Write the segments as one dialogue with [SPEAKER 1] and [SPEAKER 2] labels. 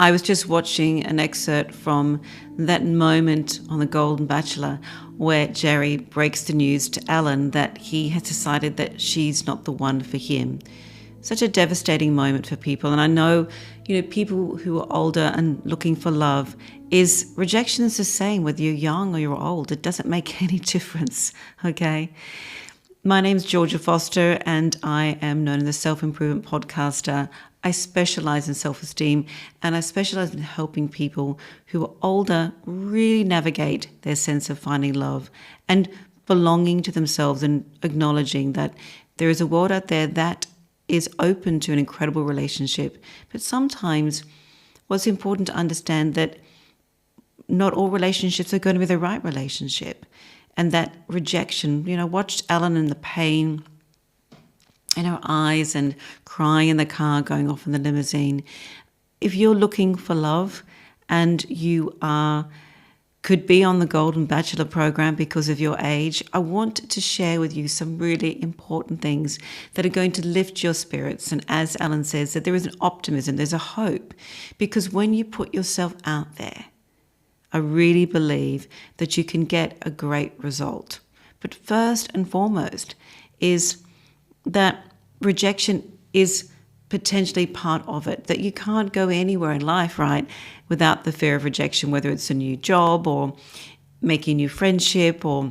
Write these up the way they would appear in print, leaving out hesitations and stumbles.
[SPEAKER 1] I was just watching an excerpt from that moment on the Golden Bachelor where Jerry breaks the news to Alan that he has decided that she's not the one for him. Such a devastating moment for people. And I know, people who are older and looking for love rejection is the same whether you're young or you're old. It doesn't make any difference, okay? My name's Georgia Foster and I am known as a self-improvement podcaster. I specialize in self-esteem and I specialize in helping people who are older really navigate their sense of finding love and belonging to themselves and acknowledging that there is a world out there that is open to an incredible relationship. But sometimes what's important to understand that not all relationships are going to be the right relationship. And that rejection, watched Ellen and the pain in her eyes and crying in the car going off in the limousine. If you're looking for love and you could be on the Golden Bachelor program because of your age, I want to share with you some really important things that are going to lift your spirits. And as Ellen says, that there is an optimism, there's a hope. Because when you put yourself out there, I really believe that you can get a great result. But first and foremost is that rejection is potentially part of it, that you can't go anywhere in life, right, without the fear of rejection, whether it's a new job or making a new friendship or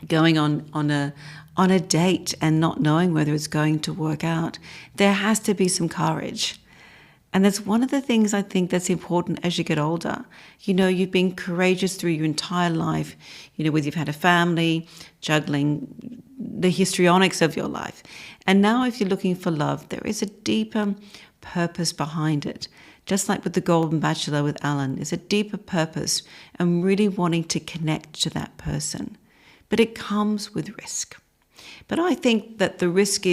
[SPEAKER 1] going on a date and not knowing whether it's going to work out. There has to be some courage. And that's one of the things I think that's important as you get older. You've been courageous through your entire life, whether you've had a family, juggling the histrionics of your life. And now if you're looking for love, there is a deeper purpose behind it. Just like with the Golden Bachelor with Alan, there's a deeper purpose and really wanting to connect to that person. But it comes with risk. But I think that the risk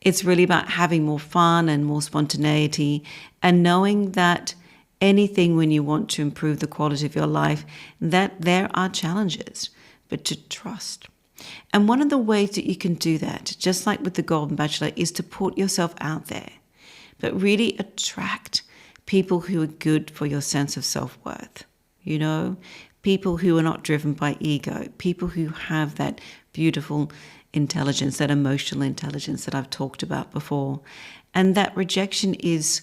[SPEAKER 1] it's really about having more fun and more spontaneity and knowing that anything when you want to improve the quality of your life, that there are challenges, but to trust. And one of the ways that you can do that, just like with the Golden Bachelor, is to put yourself out there, but really attract people who are good for your sense of self-worth. People who are not driven by ego, people who have that beautiful intelligence, that emotional intelligence that I've talked about before. And that rejection is,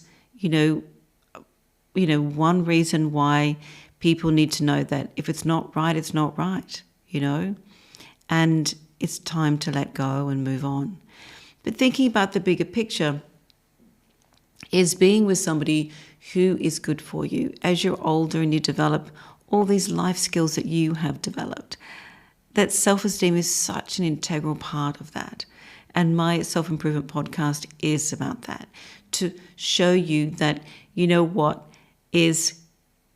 [SPEAKER 1] one reason why people need to know that if it's not right, it's not right, and it's time to let go and move on. But thinking about the bigger picture is being with somebody who is good for you as you're older and you develop all these life skills that you have developed. That self-esteem is such an integral part of that. And my self-improvement podcast is about that, to show you that, is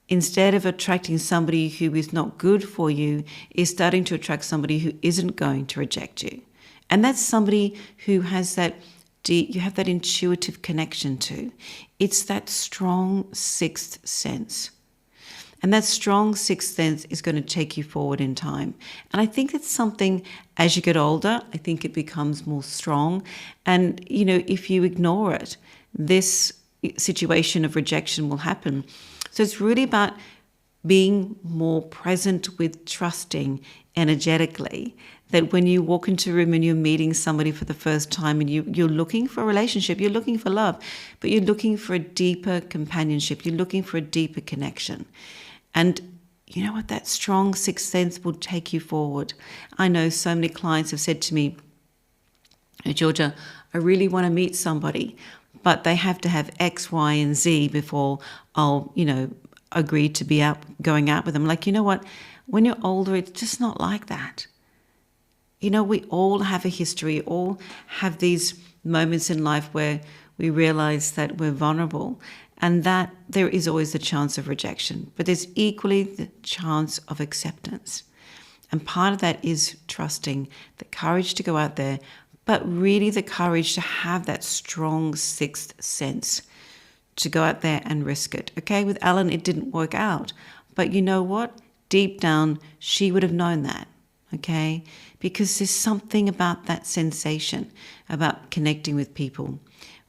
[SPEAKER 1] instead of attracting somebody who is not good for you, is starting to attract somebody who isn't going to reject you. And that's somebody who has that you have that intuitive connection to. It's that strong sixth sense. And that strong sixth sense is going to take you forward in time. And I think it's something, as you get older, I think it becomes more strong. And, if you ignore it, this situation of rejection will happen. So it's really about being more present with trusting energetically, that when you walk into a room and you're meeting somebody for the first time and you're looking for a relationship, you're looking for love, but you're looking for a deeper companionship, you're looking for a deeper connection. And you know what? That strong sixth sense will take you forward. I know so many clients have said to me, "Hey, Georgia, I really want to meet somebody, but they have to have X, Y, and Z before I'll, agree to be going out with them." Like, you know what? When you're older, it's just not like that. We all have a history, all have these moments in life where we realize that we're vulnerable and that there is always the chance of rejection, but there's equally the chance of acceptance. And part of that is trusting, the courage to go out there, but really the courage to have that strong sixth sense to go out there and risk it. Okay, with Ellen, it didn't work out. But you know what? Deep down, she would have known that. Okay, because there's something about that sensation, about connecting with people.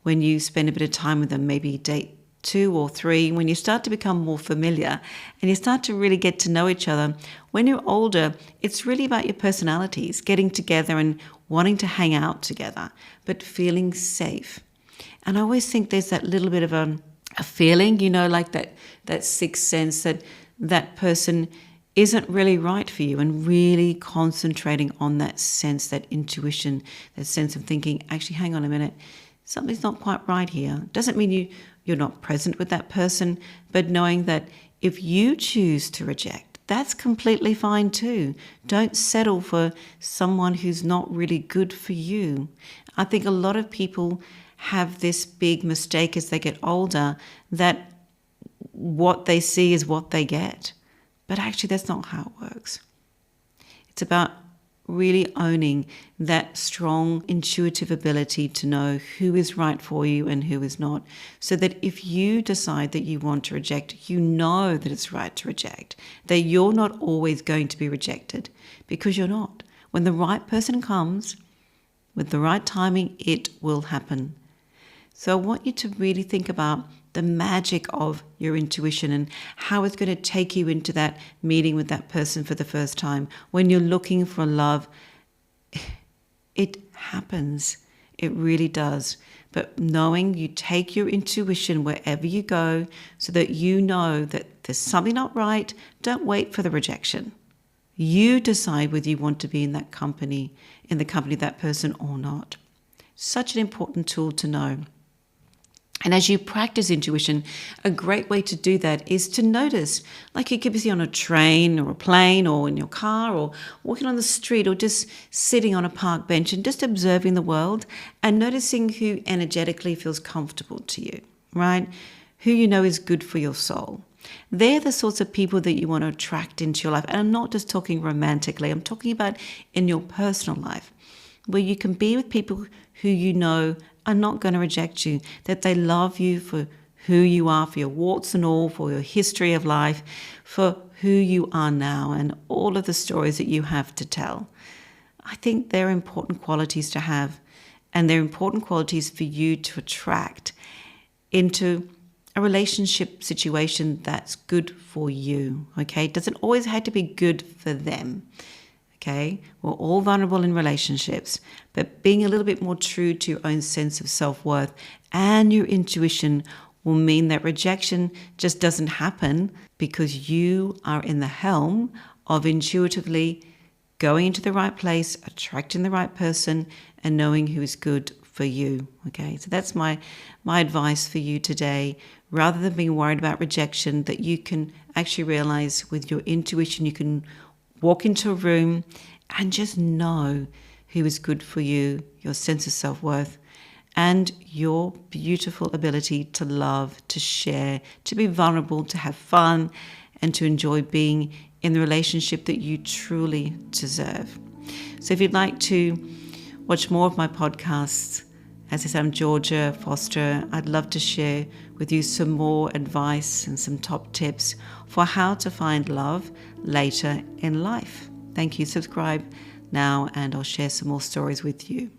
[SPEAKER 1] When you spend a bit of time with them, maybe date 2 or 3, when you start to become more familiar and you start to really get to know each other, when you're older, it's really about your personalities, getting together and wanting to hang out together, but feeling safe. And I always think there's that little bit of a feeling, like that sixth sense that that person isn't really right for you, and really concentrating on that sense, that intuition, that sense of thinking, actually, hang on a minute, something's not quite right here. Doesn't mean you're not present with that person, but knowing that if you choose to reject, that's completely fine too. Don't settle for someone who's not really good for you. I think a lot of people have this big mistake as they get older, that what they see is what they get. But actually, that's not how it works. It's about really owning that strong intuitive ability to know who is right for you and who is not. So that if you decide that you want to reject, you know that it's right to reject, that you're not always going to be rejected, because you're not. When the right person comes, with the right timing, it will happen. So I want you to really think about the magic of your intuition and how it's going to take you into that meeting with that person for the first time. When you're looking for love, it happens. It really does. But knowing you take your intuition wherever you go, so that you know that there's something not right, don't wait for the rejection. You decide whether you want to be in that company, in the company of that person or not. Such an important tool to know. And as you practice intuition, a great way to do that is to notice, like you could be on a train or a plane or in your car or walking on the street or just sitting on a park bench and just observing the world and noticing who energetically feels comfortable to you, right? Who you know is good for your soul. They're the sorts of people that you want to attract into your life. And I'm not just talking romantically, I'm talking about in your personal life, where you can be with people who you know are not going to reject you, that they love you for who you are, for your warts and all, for your history of life, for who you are now and all of the stories that you have to tell. I think they're important qualities to have, and they're important qualities for you to attract into a relationship situation that's good for you, okay? It doesn't always have to be good for them. Okay, we're all vulnerable in relationships, but being a little bit more true to your own sense of self-worth and your intuition will mean that rejection just doesn't happen, because you are in the helm of intuitively going into the right place, attracting the right person, and knowing who is good for you. Okay, so that's my advice for you today. Rather than being worried about rejection, that you can actually realize with your intuition, you can walk into a room and just know who is good for you, your sense of self-worth, and your beautiful ability to love, to share, to be vulnerable, to have fun, and to enjoy being in the relationship that you truly deserve. So if you'd like to watch more of my podcasts, as I said, I'm Georgia Foster. I'd love to share with you some more advice and some top tips for how to find love later in life. Thank you. Subscribe now and I'll share some more stories with you.